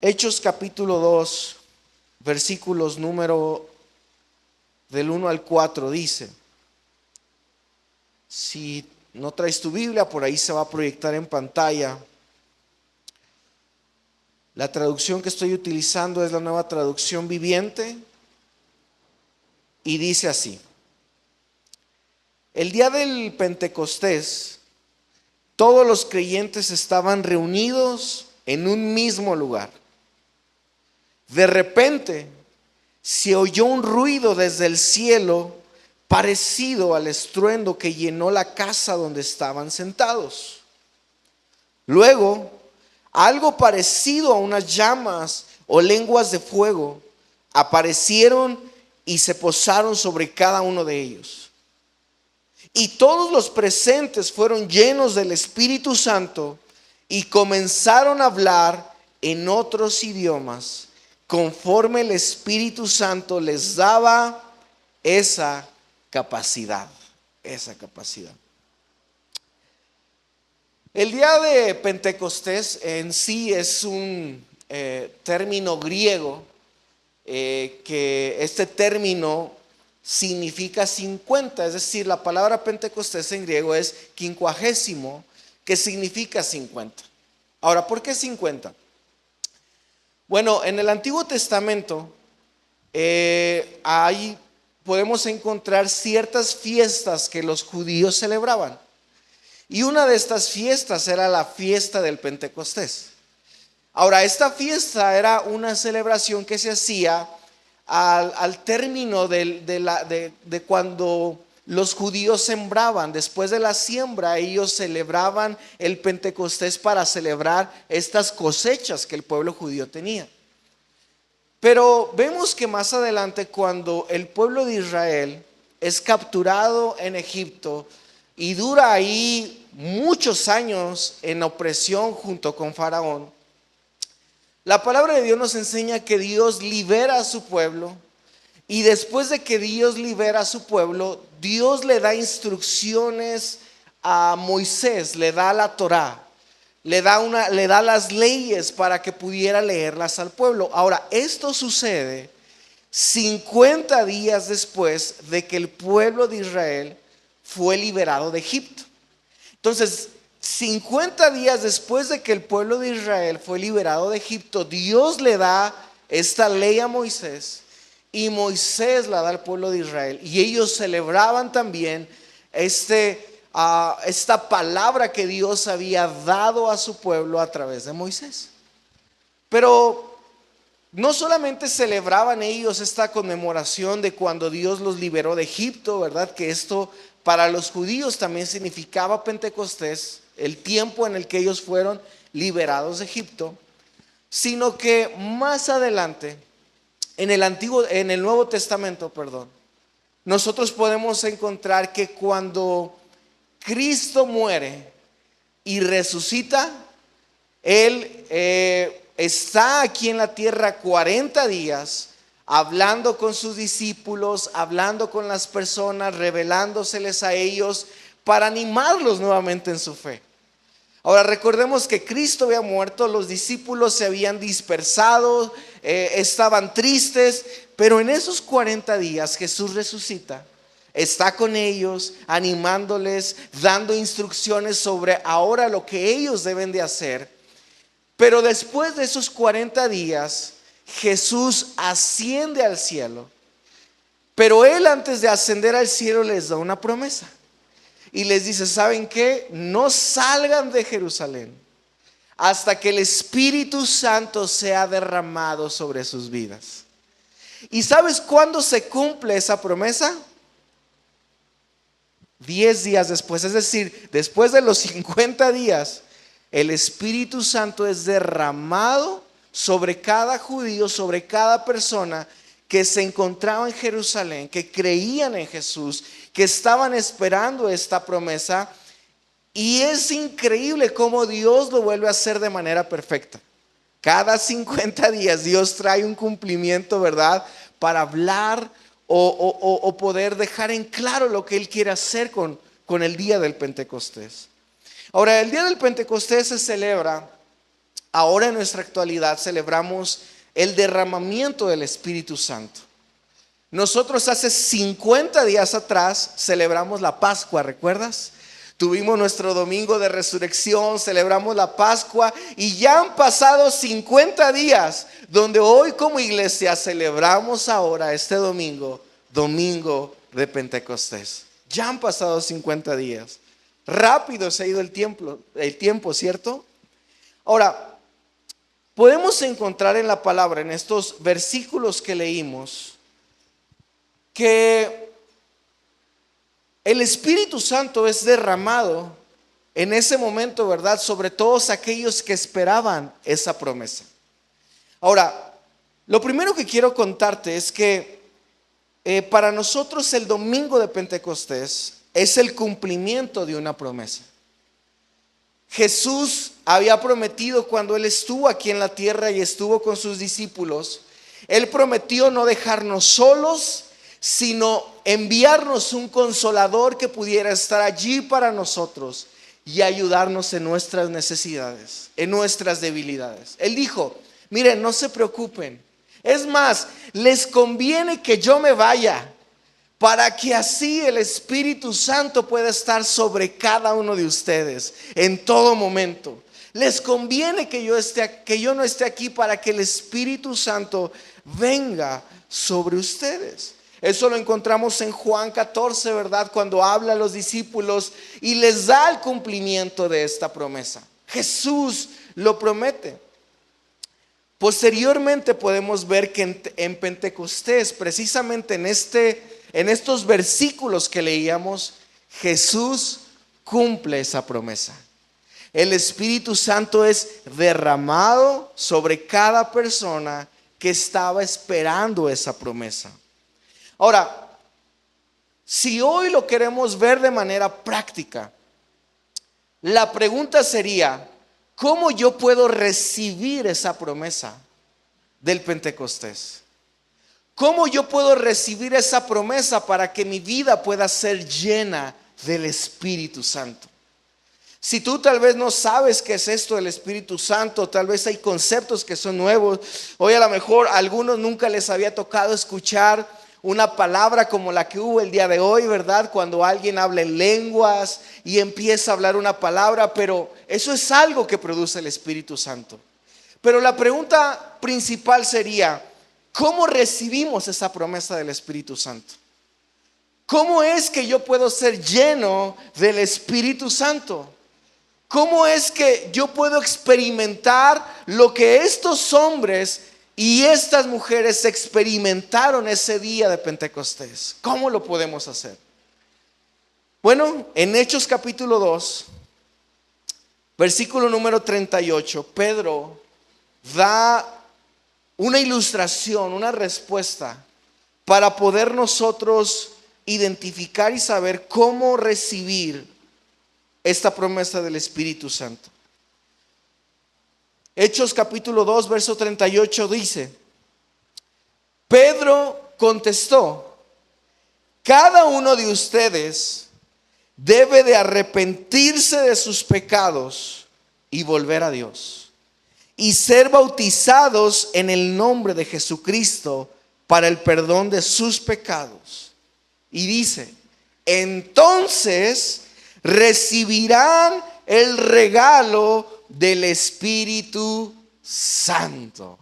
Hechos capítulo 2, versículos número del 1 al 4 dice, si no traes tu Biblia, por ahí se va a proyectar en pantalla. La traducción que estoy utilizando es la Nueva Traducción Viviente y dice así: el día del Pentecostés, todos los creyentes estaban reunidos en un mismo lugar. De repente se oyó un ruido desde el cielo parecido al estruendo que llenó la casa donde estaban sentados. Luego, algo parecido a unas llamas o lenguas de fuego aparecieron y se posaron sobre cada uno de ellos. Y todos los presentes fueron llenos del Espíritu Santo y comenzaron a hablar en otros idiomas, conforme el Espíritu Santo les daba esa capacidad. El día de Pentecostés en sí es un término griego, que este término significa 50, es decir, la palabra Pentecostés en griego es quincuagésimo, que significa 50. Ahora, ¿por qué 50? Bueno, en el Antiguo Testamento ahí podemos encontrar ciertas fiestas que los judíos celebraban. Y una de estas fiestas era la fiesta del Pentecostés. Ahora, esta fiesta era una celebración que se hacía al término de cuando los judíos sembraban. Después de la siembra, ellos celebraban el Pentecostés para celebrar estas cosechas que el pueblo judío tenía. Pero vemos que más adelante, cuando el pueblo de Israel es capturado en Egipto y dura ahí muchos años en opresión junto con Faraón, la palabra de Dios nos enseña que Dios libera a su pueblo. Y después de que Dios libera a su pueblo, Dios le da instrucciones a Moisés, le da la Torá, le da las leyes para que pudiera leerlas al pueblo. Ahora, esto sucede 50 días después de que el pueblo de Israel fue liberado de Egipto. Entonces, 50 días después de que el pueblo de Israel fue liberado de Egipto, Dios le da esta ley a Moisés. Y Moisés la da al pueblo de Israel. Y ellos celebraban también esta palabra que Dios había dado a su pueblo a través de Moisés. Pero no solamente celebraban ellos esta conmemoración de cuando Dios los liberó de Egipto, ¿verdad? Que esto para los judíos también significaba Pentecostés, el tiempo en el que ellos fueron liberados de Egipto, sino que más adelante en el Nuevo Testamento, nosotros podemos encontrar que cuando Cristo muere y resucita, Él está aquí en la tierra 40 días, hablando con sus discípulos, hablando con las personas, revelándoseles a ellos para animarlos nuevamente en su fe. Ahora recordemos que Cristo había muerto, los discípulos se habían dispersado, estaban tristes, pero en esos 40 días Jesús resucita, está con ellos, animándoles, dando instrucciones sobre ahora lo que ellos deben de hacer. Pero después de esos 40 días, Jesús asciende al cielo, pero Él antes de ascender al cielo les da una promesa. Y les dice, ¿saben qué? No salgan de Jerusalén hasta que el Espíritu Santo sea derramado sobre sus vidas. ¿Y sabes cuándo se cumple esa promesa? 10 días después, es decir, después de los 50 días, el Espíritu Santo es derramado sobre cada judío, sobre cada persona que se encontraba en Jerusalén, que creían en Jesús, que estaban esperando esta promesa. Y es increíble cómo Dios lo vuelve a hacer de manera perfecta. Cada 50 días Dios trae un cumplimiento, ¿verdad? Para hablar o poder dejar en claro lo que Él quiere hacer con el día del Pentecostés. Ahora, el día del Pentecostés se celebra ahora en nuestra actualidad celebramos el derramamiento del Espíritu Santo. Nosotros hace 50 días atrás celebramos la Pascua, ¿recuerdas? Tuvimos nuestro domingo de resurrección, celebramos la Pascua y ya han pasado 50 días donde hoy como iglesia celebramos ahora este domingo, domingo de Pentecostés. Ya han pasado 50 días. Rápido se ha ido el tiempo, ¿cierto? Ahora, podemos encontrar en la palabra, en estos versículos que leímos, que el Espíritu Santo es derramado en ese momento, ¿verdad? Sobre todos aquellos que esperaban esa promesa. Ahora, lo primero que quiero contarte es que para nosotros el domingo de Pentecostés es el cumplimiento de una promesa. Jesús había prometido cuando Él estuvo aquí en la tierra y estuvo con sus discípulos, Él prometió no dejarnos solos, sino enviarnos un consolador que pudiera estar allí para nosotros y ayudarnos en nuestras necesidades, en nuestras debilidades. Él dijo, miren, no se preocupen. Es más, les conviene que yo me vaya para que así el Espíritu Santo pueda estar sobre cada uno de ustedes en todo momento. Les conviene que yo no esté aquí para que el Espíritu Santo venga sobre ustedes. Eso lo encontramos en Juan 14, ¿verdad? Cuando habla a los discípulos y les da el cumplimiento de esta promesa. Jesús lo promete. Posteriormente podemos ver que en Pentecostés, precisamente en estos versículos que leíamos, Jesús cumple esa promesa. El Espíritu Santo es derramado sobre cada persona que estaba esperando esa promesa. Ahora, si hoy lo queremos ver de manera práctica, la pregunta sería, ¿cómo yo puedo recibir esa promesa del Pentecostés? ¿Cómo yo puedo recibir esa promesa para que mi vida pueda ser llena del Espíritu Santo? Si tú tal vez no sabes qué es esto del Espíritu Santo, tal vez hay conceptos que son nuevos. Hoy a lo mejor a algunos nunca les había tocado escuchar una palabra como la que hubo el día de hoy, ¿verdad? Cuando alguien habla en lenguas y empieza a hablar una palabra, pero eso es algo que produce el Espíritu Santo. Pero la pregunta principal sería, ¿cómo recibimos esa promesa del Espíritu Santo? ¿Cómo es que yo puedo ser lleno del Espíritu Santo? ¿Cómo es que yo puedo experimentar lo que estos hombres y estas mujeres experimentaron ese día de Pentecostés? ¿Cómo lo podemos hacer? Bueno, en Hechos capítulo 2, versículo número 38, Pedro da una ilustración, una respuesta para poder nosotros identificar y saber cómo recibir esta promesa del Espíritu Santo. Hechos capítulo 2, verso 38 dice, Pedro contestó, cada uno de ustedes debe de arrepentirse de sus pecados y volver a Dios y ser bautizados en el nombre de Jesucristo para el perdón de sus pecados. Y dice, entonces recibirán el regalo del Espíritu Santo.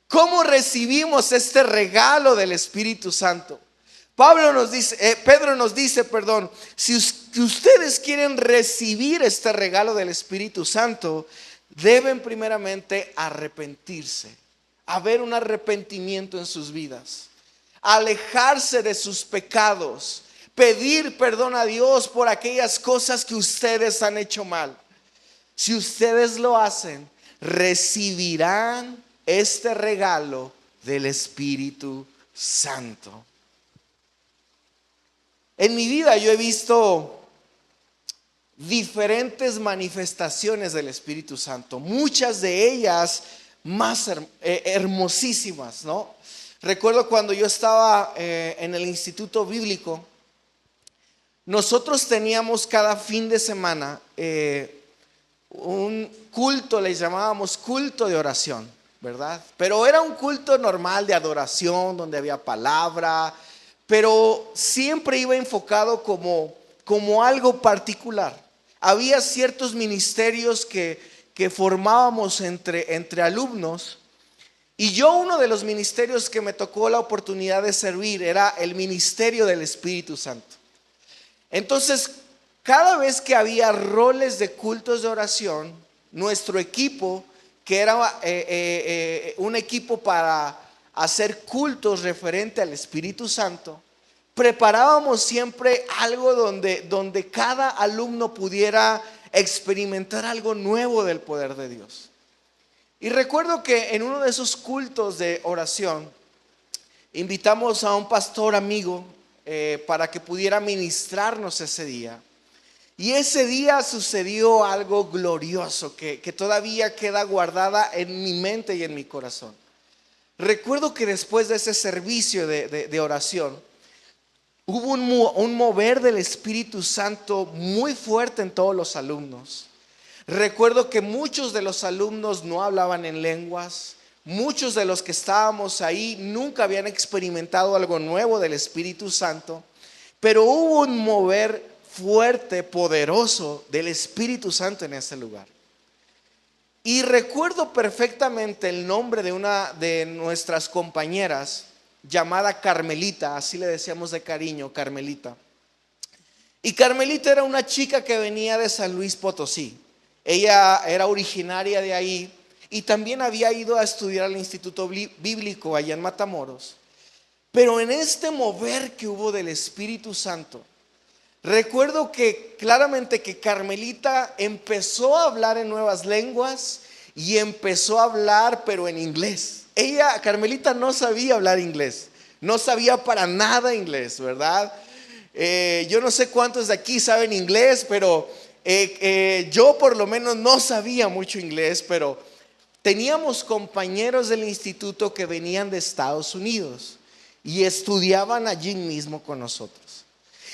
¿Cómo recibimos este regalo del Espíritu Santo? Pedro nos dice, si ustedes quieren recibir este regalo del Espíritu Santo, deben primeramente arrepentirse, haber un arrepentimiento en sus vidas, alejarse de sus pecados, pedir perdón a Dios por aquellas cosas que ustedes han hecho mal. Si ustedes lo hacen, recibirán este regalo del Espíritu Santo. En mi vida yo he visto diferentes manifestaciones del Espíritu Santo, muchas de ellas más hermosísimas, ¿no? Recuerdo cuando yo estaba en el instituto bíblico, nosotros teníamos cada fin de semana un culto, le llamábamos culto de oración, ¿verdad? Pero era un culto normal de adoración, donde había palabra, pero siempre iba enfocado como algo particular. Había ciertos ministerios que formábamos entre alumnos. Y yo, uno de los ministerios que me tocó la oportunidad de servir era el ministerio del Espíritu Santo. Entonces, cada vez que había roles de cultos de oración, nuestro equipo, que era un equipo para hacer cultos referente al Espíritu Santo, preparábamos siempre algo donde cada alumno pudiera experimentar algo nuevo del poder de Dios. Y recuerdo que en uno de esos cultos de oración invitamos a un pastor amigo para que pudiera ministrarnos ese día. Y ese día sucedió algo glorioso que todavía queda guardada en mi mente y en mi corazón. Recuerdo que después de ese servicio de oración, hubo un mover del Espíritu Santo muy fuerte en todos los alumnos. Recuerdo que muchos de los alumnos no hablaban en lenguas. Muchos de los que estábamos ahí nunca habían experimentado algo nuevo del Espíritu Santo. Pero hubo un mover fuerte, poderoso del Espíritu Santo en ese lugar. Y recuerdo perfectamente el nombre de una de nuestras compañeras llamada Carmelita, así le decíamos de cariño, Carmelita. Y Carmelita era una chica que venía de San Luis Potosí. Ella era originaria de ahí y también había ido a estudiar al Instituto Bíblico allá en Matamoros. Pero en este mover que hubo del Espíritu Santo, recuerdo que claramente que Carmelita empezó a hablar en nuevas lenguas y empezó a hablar pero en inglés. Carmelita no sabía hablar inglés, no sabía para nada inglés, ¿verdad? Yo no sé cuántos de aquí saben inglés, pero yo por lo menos no sabía mucho inglés, pero teníamos compañeros del instituto que venían de Estados Unidos y estudiaban allí mismo con nosotros.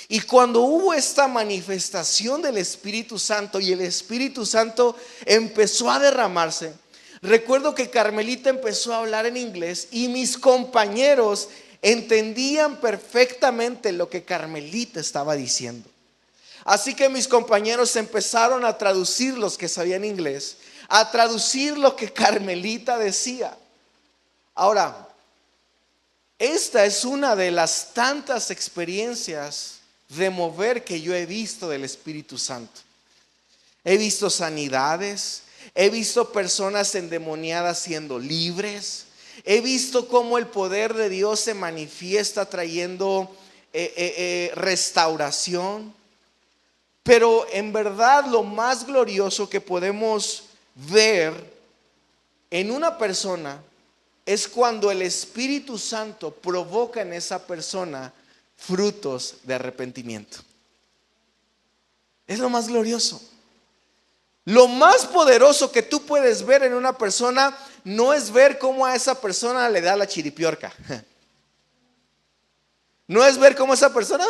Y cuando hubo esta manifestación del Espíritu Santo y el Espíritu Santo empezó a derramarse, recuerdo que Carmelita empezó a hablar en inglés y mis compañeros entendían perfectamente lo que Carmelita estaba diciendo. Así que mis compañeros empezaron a traducir, los que sabían inglés, a traducir lo que Carmelita decía. Ahora, esta es una de las tantas experiencias de mover que yo he visto del Espíritu Santo. He visto sanidades, he visto personas endemoniadas siendo libres, he visto cómo el poder de Dios se manifiesta trayendo restauración. Pero en verdad lo más glorioso que podemos ver en una persona es cuando el Espíritu Santo provoca en esa persona frutos de arrepentimiento. Es lo más glorioso. Lo más poderoso que tú puedes ver en una persona no es ver cómo a esa persona le da la chiripiorca. No es ver cómo esa persona,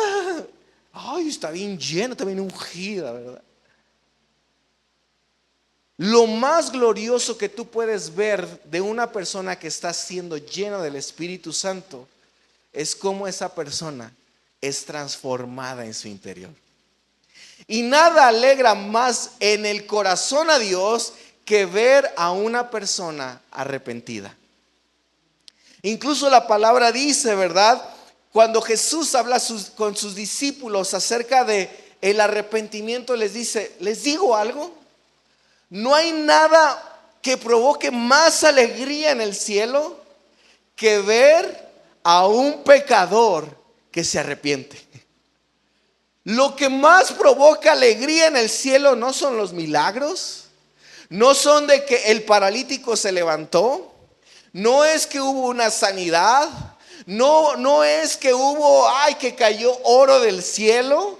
ay, está bien llena, está bien ungida, ¿verdad? Lo más glorioso que tú puedes ver de una persona que está siendo llena del Espíritu Santo es cómo esa persona es transformada en su interior. Y nada alegra más en el corazón a Dios que ver a una persona arrepentida. Incluso la palabra dice, ¿verdad? Cuando Jesús habla con sus discípulos acerca de el arrepentimiento, les dice, les digo algo, no hay nada que provoque más alegría en el cielo que ver a un pecador que se arrepiente. Lo que más provoca alegría en el cielo no son los milagros, no son de que el paralítico se levantó, no es que hubo una sanidad, no es que hubo, que cayó oro del cielo.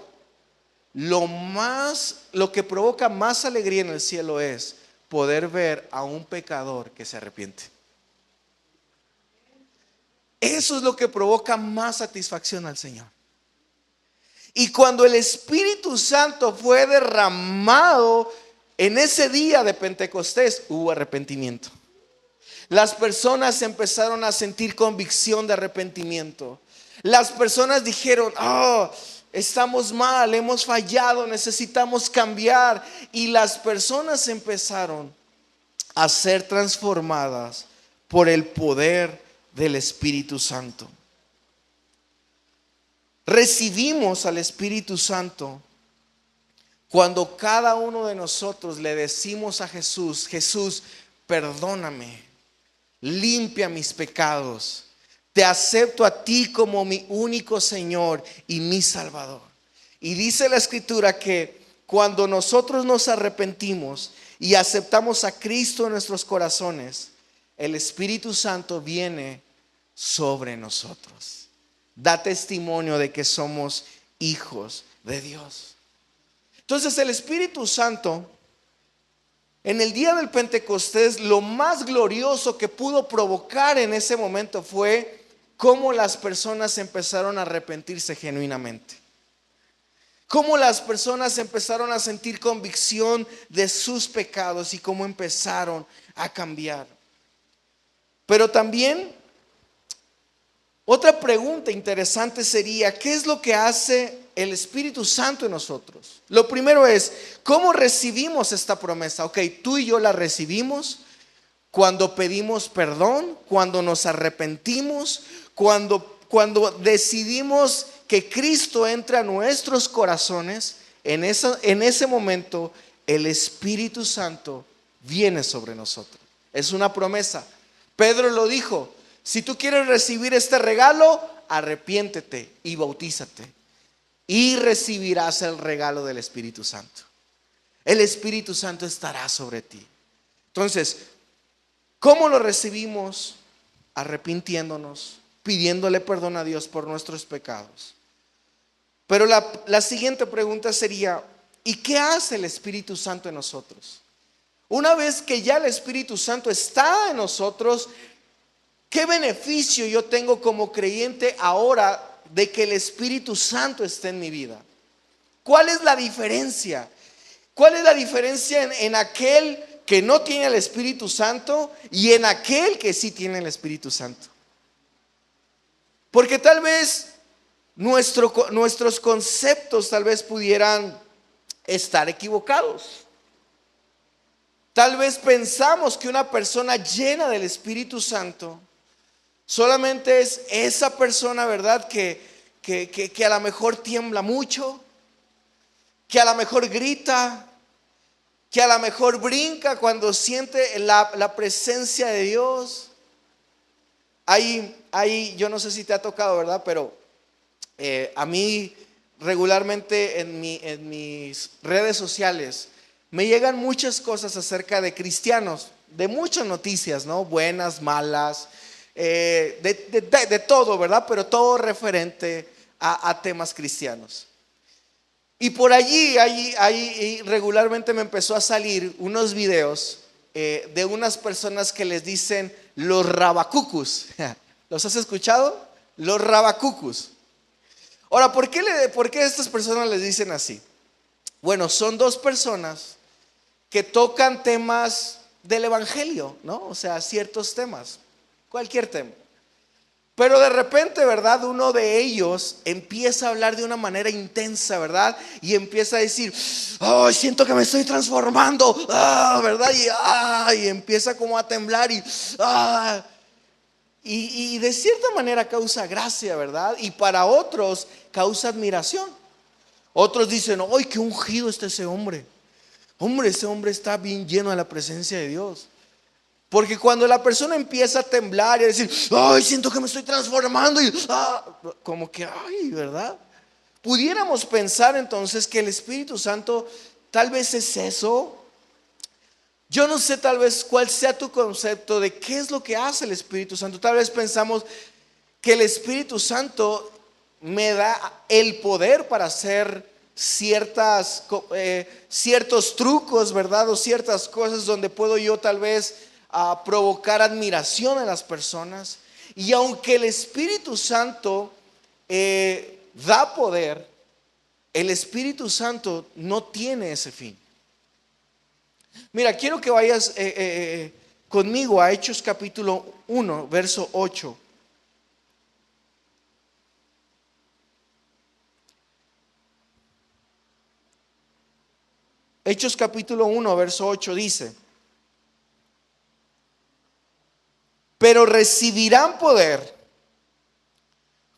Lo que provoca más alegría en el cielo es poder ver a un pecador que se arrepiente. Eso es lo que provoca más satisfacción al Señor. Y cuando el Espíritu Santo fue derramado, En ese día de Pentecostés hubo arrepentimiento. Las personas empezaron a sentir convicción de arrepentimiento. Las personas dijeron, estamos mal, hemos fallado, necesitamos cambiar. Y las personas empezaron a ser transformadas por el poder del Espíritu Santo. Recibimos al Espíritu Santo cuando cada uno de nosotros le decimos a Jesús: Jesús, perdóname, limpia mis pecados, te acepto a ti como mi único Señor y mi Salvador. Y dice la Escritura que cuando nosotros nos arrepentimos y aceptamos a Cristo en nuestros corazones, el Espíritu Santo viene sobre nosotros. Da testimonio de que somos hijos de Dios. Entonces el Espíritu Santo, en el día del Pentecostés, lo más glorioso que pudo provocar en ese momento fue cómo las personas empezaron a arrepentirse genuinamente. Cómo las personas empezaron a sentir convicción de sus pecados y cómo empezaron a cambiar. Pero también otra pregunta interesante sería: ¿qué es lo que hace el Espíritu Santo en nosotros? Lo primero es, ¿cómo recibimos esta promesa? Ok, tú y yo la recibimos cuando pedimos perdón, cuando nos arrepentimos, cuando decidimos que Cristo entre a nuestros corazones. En ese momento el Espíritu Santo viene sobre nosotros. Es una promesa. Pedro lo dijo: si tú quieres recibir este regalo, arrepiéntete y bautízate, y recibirás el regalo del Espíritu Santo. El Espíritu Santo estará sobre ti. Entonces, ¿cómo lo recibimos? Arrepintiéndonos, pidiéndole perdón a Dios por nuestros pecados. Pero la siguiente pregunta sería: ¿y qué hace el Espíritu Santo en nosotros? Una vez que ya el Espíritu Santo está en nosotros, ¿qué beneficio yo tengo como creyente ahora de que el Espíritu Santo esté en mi vida? ¿Cuál es la diferencia? ¿Cuál es la diferencia en aquel que no tiene el Espíritu Santo y en aquel que sí tiene el Espíritu Santo? Porque tal vez nuestros conceptos tal vez pudieran estar equivocados. Tal vez pensamos que una persona llena del Espíritu Santo solamente es esa persona, ¿verdad? Que a lo mejor tiembla mucho, que a lo mejor grita, que a lo mejor brinca cuando siente la presencia de Dios. Ahí, yo no sé si te ha tocado, ¿verdad? Pero a mí regularmente en mis redes sociales me llegan muchas cosas acerca de cristianos, de muchas noticias, ¿no? Buenas, malas, de todo, ¿verdad? Pero todo referente a temas cristianos. Y por ahí regularmente me empezó a salir unos videos de unas personas que les dicen los rabacucus. ¿Los has escuchado? Los rabacucus. Ahora, ¿por qué estas personas les dicen así? Bueno, son dos personas que tocan temas del evangelio, ¿no? O sea, ciertos temas, cualquier tema. Pero de repente, ¿verdad? Uno de ellos empieza a hablar de una manera intensa, ¿verdad? Y empieza a decir: oh, siento que me estoy transformando, ¿verdad? Y empieza como a temblar y de cierta manera causa gracia, ¿verdad? Y para otros causa admiración. Otros dicen: ¡ay, qué ungido está ese hombre! Hombre, ese hombre está bien lleno de la presencia de Dios. Porque cuando la persona empieza a temblar y a decir: ¡ay, siento que me estoy transformando! Como que, ¡ay!, ¿verdad? Pudiéramos pensar entonces que el Espíritu Santo tal vez es eso. Yo no sé tal vez cuál sea tu concepto de qué es lo que hace el Espíritu Santo. Tal vez pensamos que el Espíritu Santo me da el poder para hacer ciertos trucos, ¿verdad? O ciertas cosas donde puedo yo tal vez provocar admiración en las personas. Y aunque el Espíritu Santo da poder, el Espíritu Santo no tiene ese fin. Mira, quiero que vayas conmigo a Hechos capítulo 1, verso 8. Hechos capítulo 1, verso 8 dice: pero recibirán poder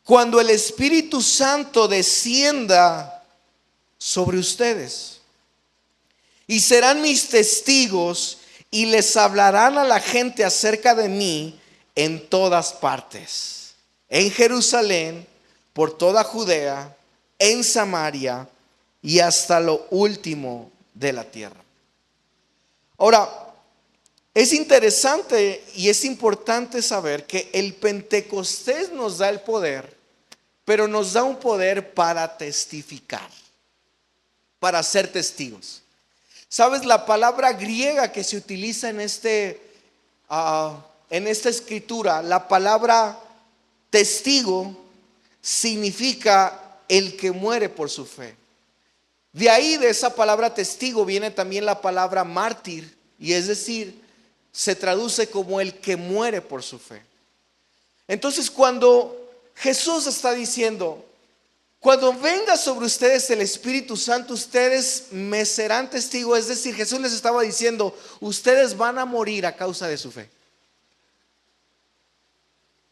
cuando el Espíritu Santo descienda sobre ustedes, y serán mis testigos y les hablarán a la gente acerca de mí en todas partes, en Jerusalén, por toda Judea, en Samaria y hasta lo último de la tierra. Ahora, es interesante y es importante saber que el Pentecostés nos da el poder, pero nos da un poder para testificar, para ser testigos. ¿Sabes? La palabra griega que se utiliza en esta escritura, la palabra testigo, significa el que muere por su fe. De ahí, de esa palabra testigo, viene también la palabra mártir, y es decir, se traduce como el que muere por su fe. Entonces, cuando Jesús está diciendo: cuando venga sobre ustedes el Espíritu Santo, ustedes me serán testigos, es decir, Jesús les estaba diciendo: ustedes van a morir a causa de su fe.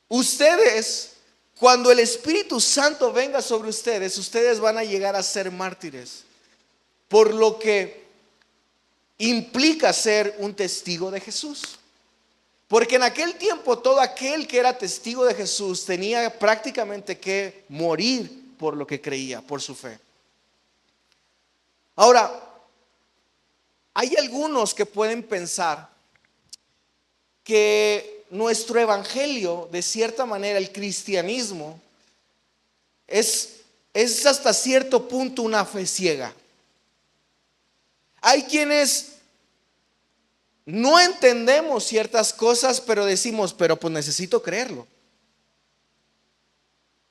Ustedes, cuando el Espíritu Santo venga sobre ustedes, ustedes van a llegar a ser mártires, por lo que implica ser un testigo de Jesús. Porque en aquel tiempo todo aquel que era testigo de Jesús tenía prácticamente que morir por lo que creía, por su fe. Ahora, hay algunos que pueden pensar que nuestro evangelio, de cierta manera el cristianismo, es hasta cierto punto una fe ciega. Hay quienes no entendemos ciertas cosas, pero decimos: pero pues necesito creerlo.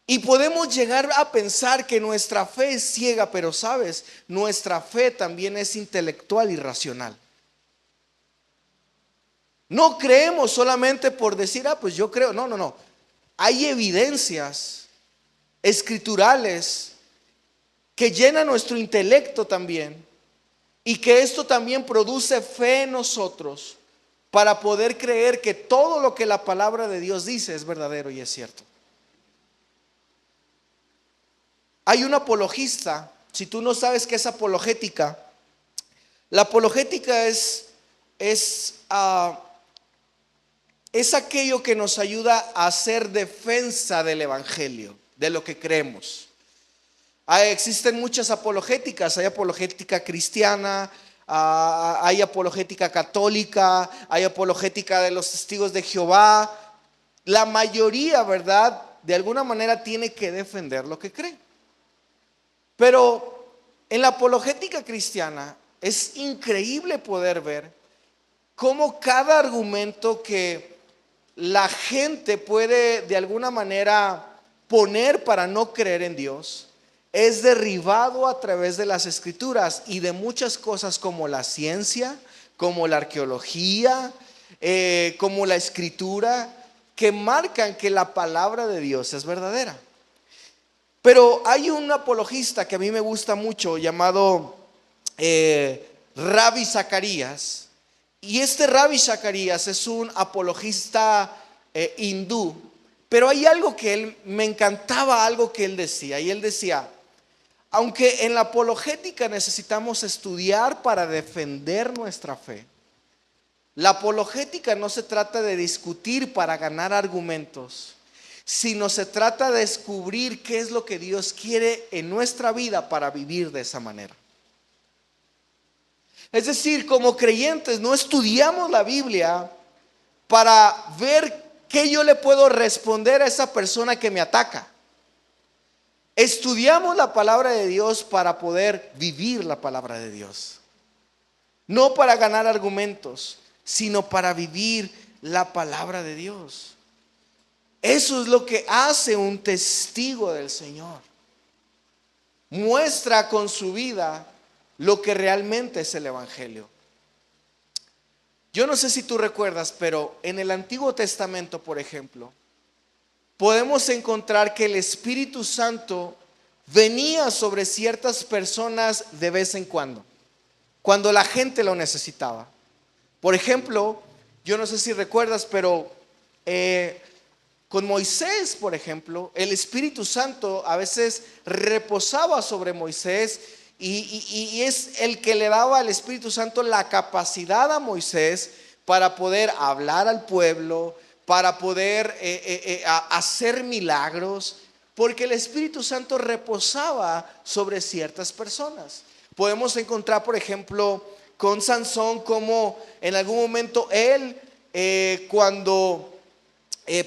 Y podemos llegar a pensar que nuestra fe es ciega, pero sabes, nuestra fe también es intelectual y racional. No creemos solamente por decir: pues yo creo. No. Hay evidencias escriturales que llenan nuestro intelecto también, y que esto también produce fe en nosotros para poder creer que todo lo que la palabra de Dios dice es verdadero y es cierto. Hay un apologista. Si tú no sabes qué es apologética, la apologética es aquello que nos ayuda a hacer defensa del evangelio, de lo que creemos. Existen muchas apologéticas. Hay apologética cristiana, hay apologética católica, hay apologética de los testigos de Jehová. La mayoría, ¿verdad?, de alguna manera tiene que defender lo que cree. Pero en la apologética cristiana es increíble poder ver cómo cada argumento que la gente puede de alguna manera poner para no creer en Dios es derribado a través de las escrituras y de muchas cosas, como la ciencia, como la arqueología, como la escritura, que marcan que la palabra de Dios es verdadera. Pero hay un apologista que a mí me gusta mucho, llamado Ravi Zacharias. Y este Ravi Zacharias es un apologista hindú. Pero hay algo que me encantaba, algo que él decía. Y él decía: aunque en la apologética necesitamos estudiar para defender nuestra fe, la apologética no se trata de discutir para ganar argumentos, sino se trata de descubrir qué es lo que Dios quiere en nuestra vida para vivir de esa manera. Es decir, como creyentes no estudiamos la Biblia para ver qué yo le puedo responder a esa persona que me ataca. Estudiamos la palabra de Dios para poder vivir la palabra de Dios. No para ganar argumentos, sino para vivir la palabra de Dios. Eso es lo que hace un testigo del Señor. Muestra con su vida lo que realmente es el evangelio. Yo no sé si tú recuerdas, pero en el Antiguo Testamento, por ejemplo, podemos encontrar que el Espíritu Santo venía sobre ciertas personas de vez en cuando la gente lo necesitaba. Por ejemplo, yo no sé si recuerdas, pero con Moisés, por ejemplo, el Espíritu Santo a veces reposaba sobre Moisés y es el que le daba al Espíritu Santo la capacidad a Moisés para poder hablar al pueblo, para poder hacer milagros, porque el Espíritu Santo reposaba sobre ciertas personas. Podemos encontrar, por ejemplo, con Sansón, como en algún momento él, cuando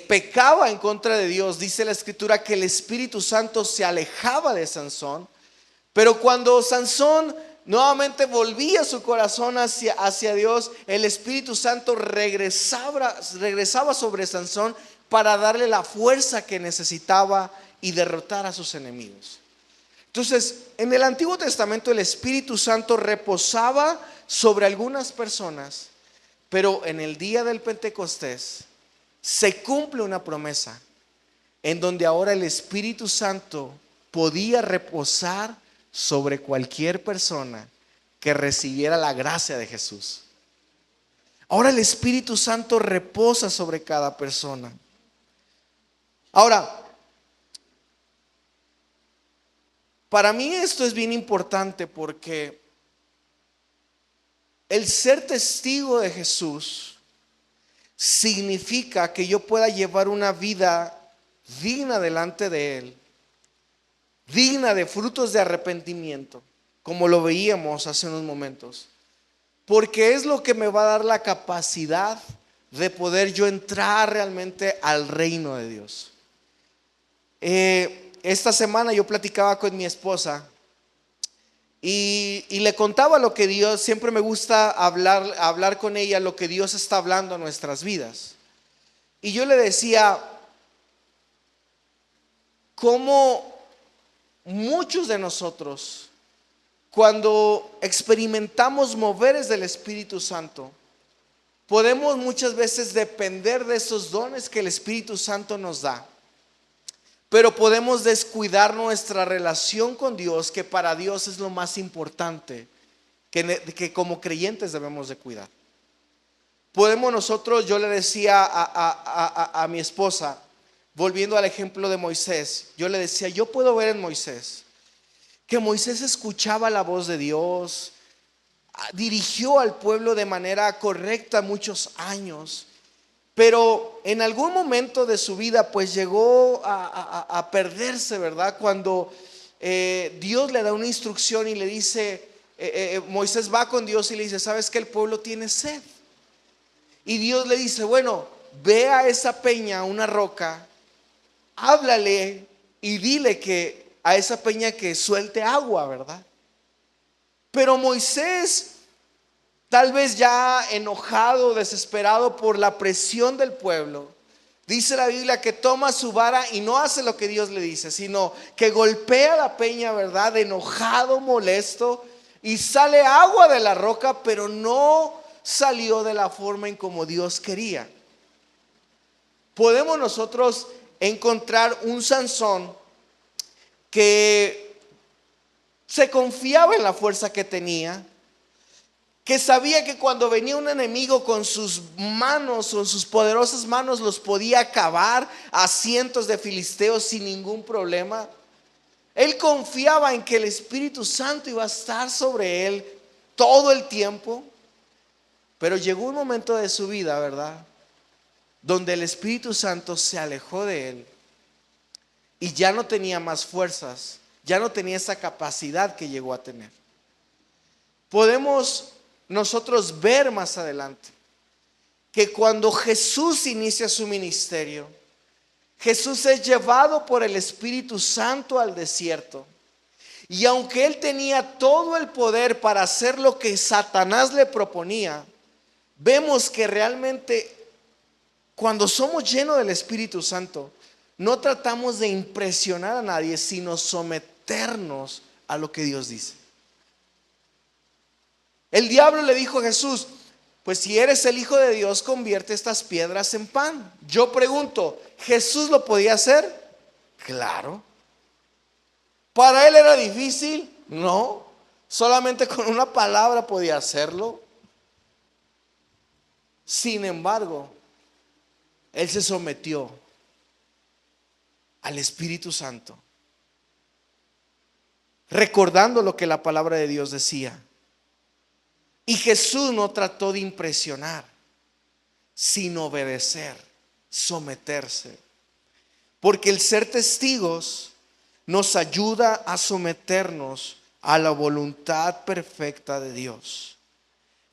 pecaba en contra de Dios, dice la Escritura que el Espíritu Santo se alejaba de Sansón, pero cuando Sansón nuevamente volvía su corazón hacia Dios, el Espíritu Santo regresaba sobre Sansón para darle la fuerza que necesitaba y derrotar a sus enemigos. Entonces, en el Antiguo Testamento el Espíritu Santo reposaba sobre algunas personas, pero en el día del Pentecostés se cumple una promesa en donde ahora el Espíritu Santo podía reposar sobre cualquier persona que recibiera la gracia de Jesús. Ahora el Espíritu Santo reposa sobre cada persona. Ahora, para mí esto es bien importante porque el ser testigo de Jesús significa que yo pueda llevar una vida digna delante de Él, digna de frutos de arrepentimiento, como lo veíamos hace unos momentos, porque es lo que me va a dar la capacidad de poder yo entrar realmente al reino de Dios. Esta semana yo platicaba con mi esposa y le contaba lo que Dios, siempre me gusta hablar con ella, lo que Dios está hablando a nuestras vidas. Y yo le decía cómo muchos de nosotros, cuando experimentamos moveres del Espíritu Santo, podemos muchas veces depender de esos dones que el Espíritu Santo nos da, pero podemos descuidar nuestra relación con Dios, que para Dios es lo más importante que como creyentes debemos de cuidar. Podemos nosotros, yo le decía a mi esposa, volviendo al ejemplo de Moisés, yo le decía, yo puedo ver en Moisés que Moisés escuchaba la voz de Dios, dirigió al pueblo de manera correcta muchos años, pero en algún momento de su vida pues llegó a perderse, ¿verdad? Cuando Dios le da una instrucción y le dice, Moisés va con Dios y le dice, ¿sabes que el pueblo tiene sed? Y Dios le dice, bueno, ve a esa peña, una roca, háblale y dile que a esa peña que suelte agua, ¿verdad? Pero Moisés, tal vez ya enojado, desesperado por la presión del pueblo, dice la Biblia que toma su vara y no hace lo que Dios le dice, sino que golpea la peña, ¿verdad? Enojado, molesto, y sale agua de la roca, pero no salió de la forma en como Dios quería. Podemos nosotros encontrar un Sansón que se confiaba en la fuerza que tenía, que sabía que cuando venía un enemigo con sus manos, con sus poderosas manos, los podía acabar a cientos de filisteos sin ningún problema. Él confiaba en que el Espíritu Santo iba a estar sobre él todo el tiempo, pero llegó un momento de su vida, ¿verdad?, donde el Espíritu Santo se alejó de él y ya no tenía más fuerzas, ya no tenía esa capacidad que llegó a tener. Podemos nosotros ver más adelante que cuando Jesús inicia su ministerio, Jesús es llevado por el Espíritu Santo al desierto, y aunque él tenía todo el poder para hacer lo que Satanás le proponía, vemos que realmente cuando somos llenos del Espíritu Santo, no tratamos de impresionar a nadie, sino someternos a lo que Dios dice. El diablo le dijo a Jesús, pues si eres el Hijo de Dios, convierte estas piedras en pan. Yo pregunto, ¿Jesús lo podía hacer? Claro. ¿Para él era difícil? No. Solamente con una palabra podía hacerlo. Sin embargo, él se sometió al Espíritu Santo, recordando lo que la palabra de Dios decía. Y Jesús no trató de impresionar, sino obedecer, someterse. Porque el ser testigos nos ayuda a someternos a la voluntad perfecta de Dios.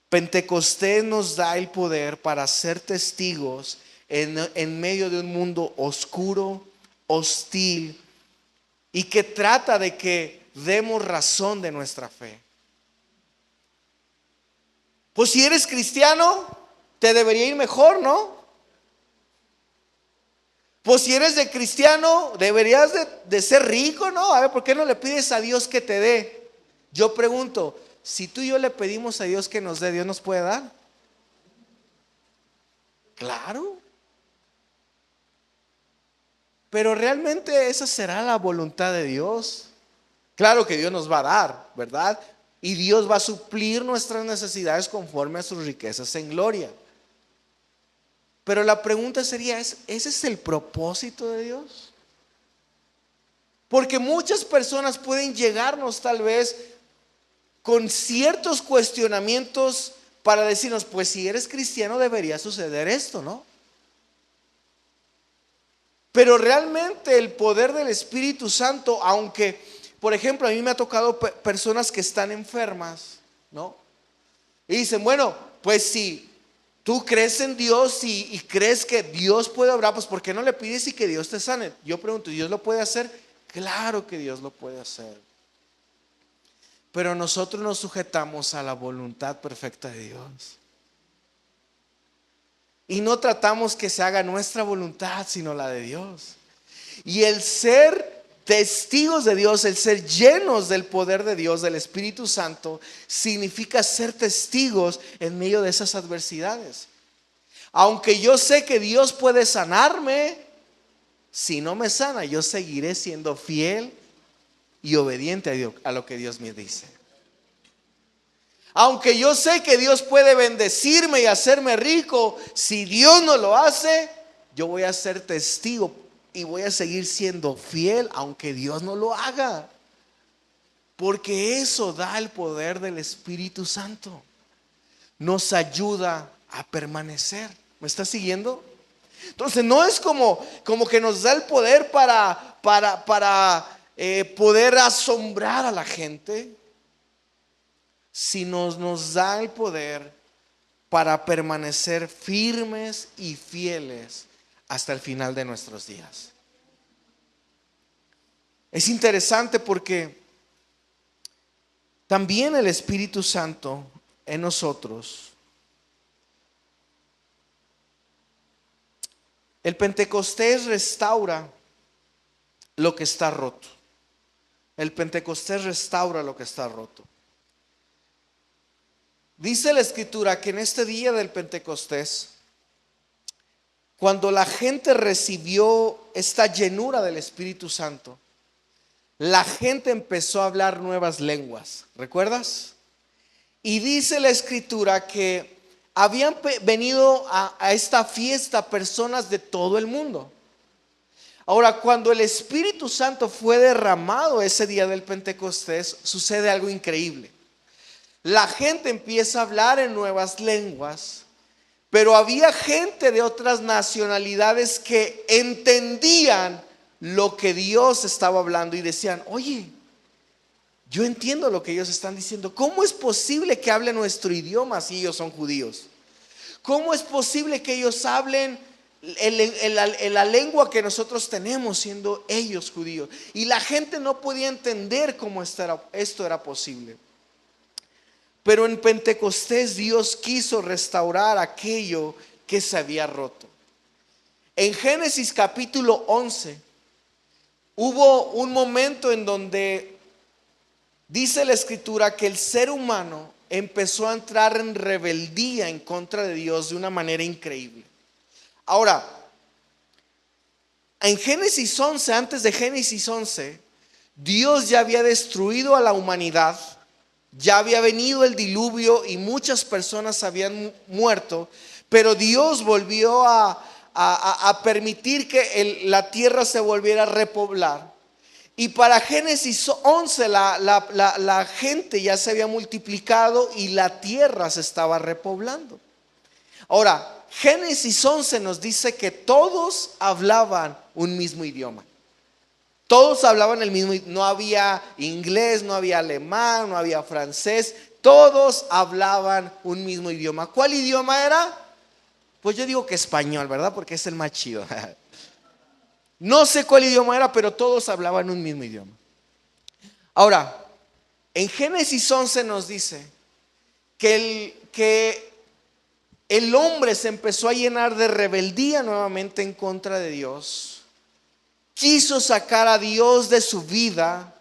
Pentecostés nos da el poder para ser testigos en medio de un mundo oscuro, hostil, y que trata de que demos razón de nuestra fe. Pues si eres cristiano, te debería ir mejor, ¿no? Pues si eres de cristiano, deberías de ser rico, ¿no? A ver, ¿por qué no le pides a Dios que te dé? Yo pregunto, si tú y yo le pedimos a Dios que nos dé, ¿Dios nos puede dar? Claro. Pero realmente esa será la voluntad de Dios. Claro que Dios nos va a dar, ¿verdad? Y Dios va a suplir nuestras necesidades conforme a sus riquezas en gloria. Pero la pregunta sería, ¿ese es el propósito de Dios? Porque muchas personas pueden llegarnos tal vez con ciertos cuestionamientos para decirnos, pues si eres cristiano debería suceder esto, ¿no? Pero realmente el poder del Espíritu Santo, aunque, por ejemplo, a mí me ha tocado personas que están enfermas, ¿no? Y dicen, bueno, pues si tú crees en Dios y crees que Dios puede obrar, pues ¿por qué no le pides y que Dios te sane? Yo pregunto, ¿Dios lo puede hacer? Claro que Dios lo puede hacer. Pero nosotros nos sujetamos a la voluntad perfecta de Dios. Y no tratamos que se haga nuestra voluntad, sino la de Dios. Y el ser testigos de Dios, el ser llenos del poder de Dios, del Espíritu Santo, significa ser testigos en medio de esas adversidades. Aunque yo sé que Dios puede sanarme, si no me sana, yo seguiré siendo fiel y obediente a Dios, a lo que Dios me dice. Aunque yo sé que Dios puede bendecirme y hacerme rico, si Dios no lo hace, yo voy a ser testigo y voy a seguir siendo fiel aunque Dios no lo haga. Porque eso da el poder del Espíritu Santo. Nos ayuda a permanecer. ¿Me está siguiendo? Entonces no es como que nos da el poder para poder asombrar a la gente, sino nos da el poder para permanecer firmes y fieles hasta el final de nuestros días. Es interesante porque también el Espíritu Santo en nosotros, el Pentecostés restaura lo que está roto. El Pentecostés restaura lo que está roto. Dice la Escritura que en este día del Pentecostés, cuando la gente recibió esta llenura del Espíritu Santo, la gente empezó a hablar nuevas lenguas. ¿Recuerdas? Y dice la Escritura que habían venido a esta fiesta personas de todo el mundo. Ahora, cuando el Espíritu Santo fue derramado ese día del Pentecostés, sucede algo increíble. La gente empieza a hablar en nuevas lenguas, pero había gente de otras nacionalidades que entendían lo que Dios estaba hablando y decían, oye, yo entiendo lo que ellos están diciendo. ¿Cómo es posible que hablen nuestro idioma si ellos son judíos? ¿Cómo es posible que ellos hablen en la lengua que nosotros tenemos siendo ellos judíos? Y la gente no podía entender cómo esto era posible. Pero en Pentecostés Dios quiso restaurar aquello que se había roto. En Génesis capítulo 11 hubo un momento en donde dice la Escritura que el ser humano empezó a entrar en rebeldía en contra de Dios de una manera increíble. Ahora, en Génesis 11, antes de Génesis 11, Dios ya había destruido a la humanidad, ya había venido el diluvio y muchas personas habían muerto, pero Dios volvió a permitir que la tierra se volviera a repoblar. Y para Génesis 11 la gente ya se había multiplicado y la tierra se estaba repoblando. Ahora, Génesis 11 nos dice que todos hablaban un mismo idioma. Todos hablaban el mismo, no había inglés, no había alemán, no había francés, todos hablaban un mismo idioma. ¿Cuál idioma era? Pues yo digo que español, ¿verdad? Porque es el más chido. No sé cuál idioma era, pero todos hablaban un mismo idioma. Ahora, en Génesis 11 nos dice que el hombre se empezó a llenar de rebeldía nuevamente en contra de Dios. Quiso sacar a Dios de su vida,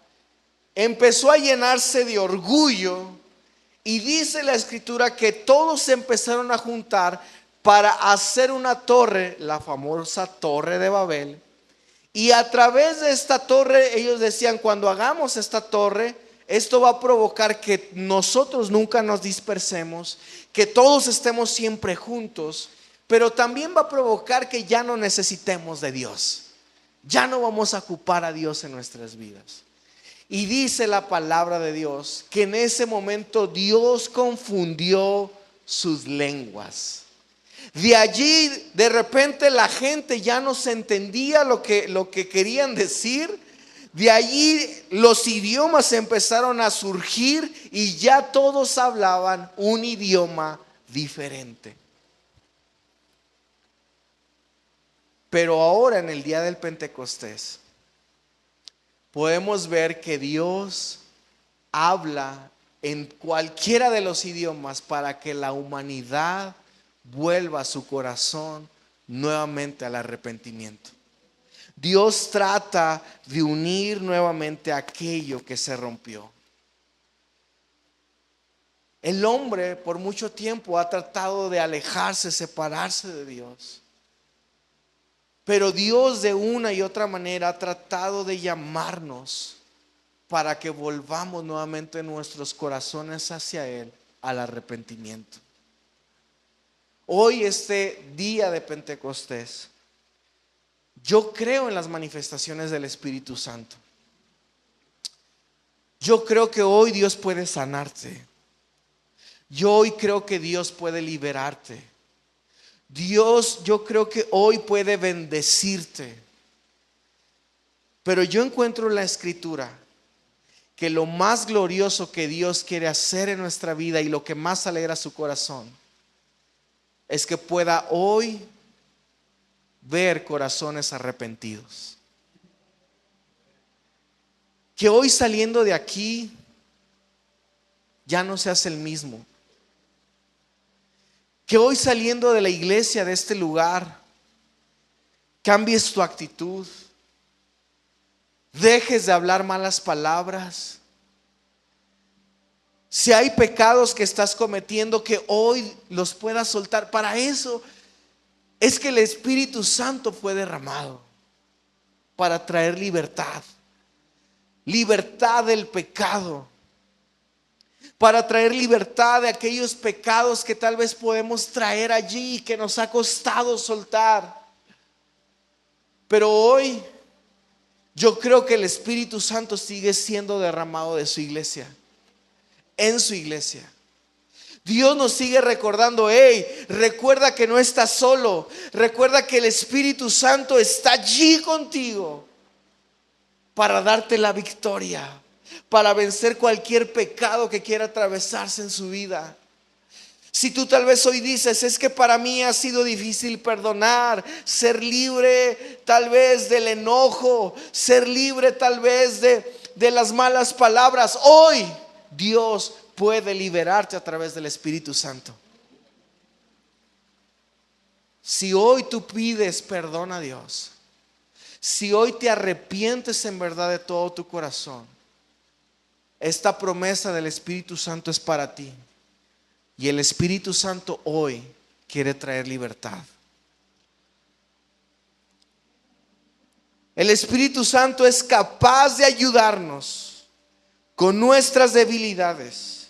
empezó a llenarse de orgullo y dice la escritura que todos se empezaron a juntar para hacer una torre, la famosa Torre de Babel. Y a través de esta torre ellos decían, cuando hagamos esta torre, esto va a provocar que nosotros nunca nos dispersemos, que todos estemos siempre juntos, pero también va a provocar que ya no necesitemos de Dios. Ya no vamos a ocupar a Dios en nuestras vidas. Y dice la palabra de Dios que en ese momento Dios confundió sus lenguas. De allí de repente la gente ya no se entendía lo que querían decir. De allí los idiomas empezaron a surgir y ya todos hablaban un idioma diferente. Pero ahora en el día del Pentecostés podemos ver que Dios habla en cualquiera de los idiomas para que la humanidad vuelva su corazón nuevamente al arrepentimiento. Dios trata de unir nuevamente aquello que se rompió. El hombre por mucho tiempo ha tratado de alejarse, separarse de Dios. Pero Dios de una y otra manera ha tratado de llamarnos para que volvamos nuevamente nuestros corazones hacia Él al arrepentimiento. Hoy, este día de Pentecostés, yo creo en las manifestaciones del Espíritu Santo. Yo creo que hoy Dios puede sanarte. Yo hoy creo que Dios puede liberarte. Dios, yo creo que hoy puede bendecirte. Pero yo encuentro en la Escritura que lo más glorioso que Dios quiere hacer en nuestra vida y lo que más alegra su corazón es que pueda hoy ver corazones arrepentidos. Que hoy saliendo de aquí ya no seas el mismo. Que hoy saliendo de la iglesia, de este lugar, cambies tu actitud. Dejes de hablar malas palabras. Si hay pecados que estás cometiendo, que hoy los puedas soltar. Para eso es que el Espíritu Santo fue derramado, para traer libertad. Libertad del pecado. Para traer libertad de aquellos pecados que tal vez podemos traer allí y que nos ha costado soltar. Pero hoy yo creo que el Espíritu Santo sigue siendo derramado de su iglesia, en su iglesia. Dios nos sigue recordando, hey, recuerda que no estás solo. Recuerda que el Espíritu Santo está allí contigo para darte la victoria, para vencer cualquier pecado que quiera atravesarse en su vida. Si tú tal vez hoy dices, es que para mí ha sido difícil perdonar, ser libre tal vez del enojo, ser libre tal vez de las malas palabras. Hoy Dios puede liberarte a través del Espíritu Santo. Si hoy tú pides perdón a Dios, si hoy te arrepientes en verdad de todo tu corazón, esta promesa del Espíritu Santo es para ti. Y el Espíritu Santo hoy quiere traer libertad. El Espíritu Santo es capaz de ayudarnos con nuestras debilidades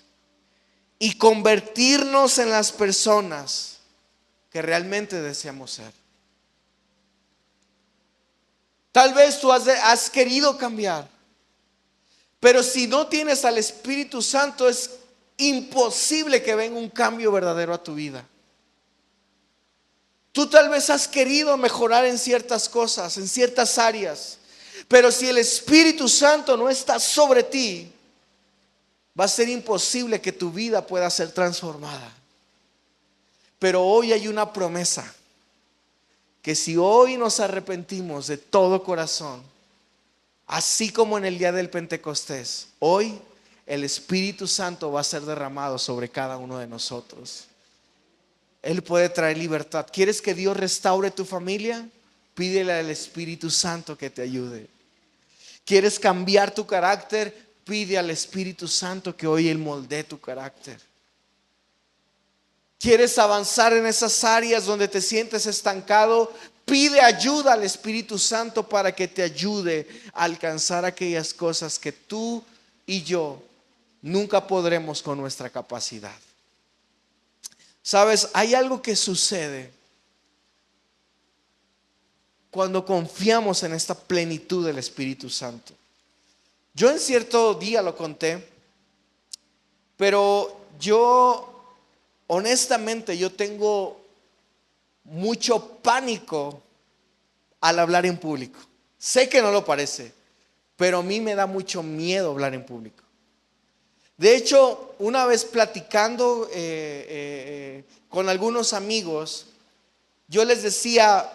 y convertirnos en las personas que realmente deseamos ser. Tal vez tú has querido cambiar, pero si no tienes al Espíritu Santo es imposible que venga un cambio verdadero a tu vida. Tú tal vez has querido mejorar en ciertas cosas, en ciertas áreas, pero si el Espíritu Santo no está sobre ti, va a ser imposible que tu vida pueda ser transformada. Pero hoy hay una promesa, que si hoy nos arrepentimos de todo corazón, así como en el día del Pentecostés, hoy el Espíritu Santo va a ser derramado sobre cada uno de nosotros. Él puede traer libertad. ¿Quieres que Dios restaure tu familia? Pídele al Espíritu Santo que te ayude. ¿Quieres cambiar tu carácter? Pide al Espíritu Santo que hoy Él moldee tu carácter. ¿Quieres avanzar en esas áreas donde te sientes estancado? Pide ayuda al Espíritu Santo para que te ayude a alcanzar aquellas cosas que tú y yo nunca podremos con nuestra capacidad. Sabes, hay algo que sucede cuando confiamos en esta plenitud del Espíritu Santo. Yo en cierto día lo conté, pero honestamente, yo tengo mucho pánico al hablar en público. Sé que no lo parece, pero a mí me da mucho miedo hablar en público. De hecho, una vez platicando con algunos amigos, yo les decía,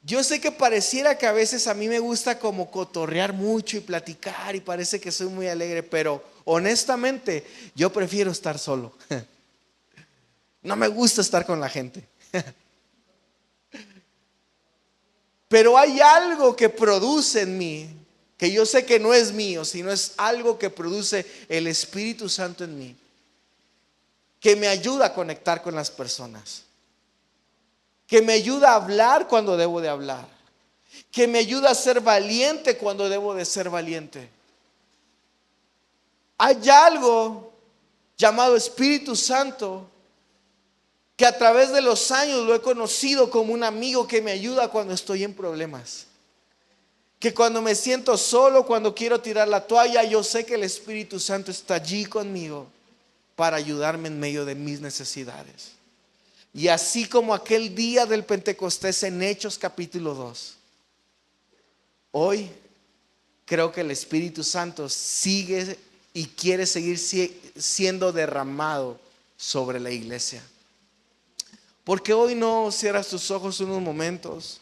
yo sé que pareciera que a veces a mí me gusta como cotorrear mucho y platicar y parece que soy muy alegre, pero honestamente yo prefiero estar solo. No me gusta estar con la gente. Pero hay algo que produce en mí, que yo sé que no es mío, sino es algo que produce el Espíritu Santo en mí, que me ayuda a conectar con las personas, que me ayuda a hablar cuando debo de hablar, que me ayuda a ser valiente cuando debo de ser valiente. Hay algo llamado Espíritu Santo que a través de los años lo he conocido como un amigo que me ayuda cuando estoy en problemas. Que cuando me siento solo, cuando quiero tirar la toalla, yo sé que el Espíritu Santo está allí conmigo para ayudarme en medio de mis necesidades. Y así como aquel día del Pentecostés en Hechos capítulo 2, hoy creo que el Espíritu Santo sigue y quiere seguir siendo derramado sobre la iglesia. Porque hoy no cierras tus ojos unos momentos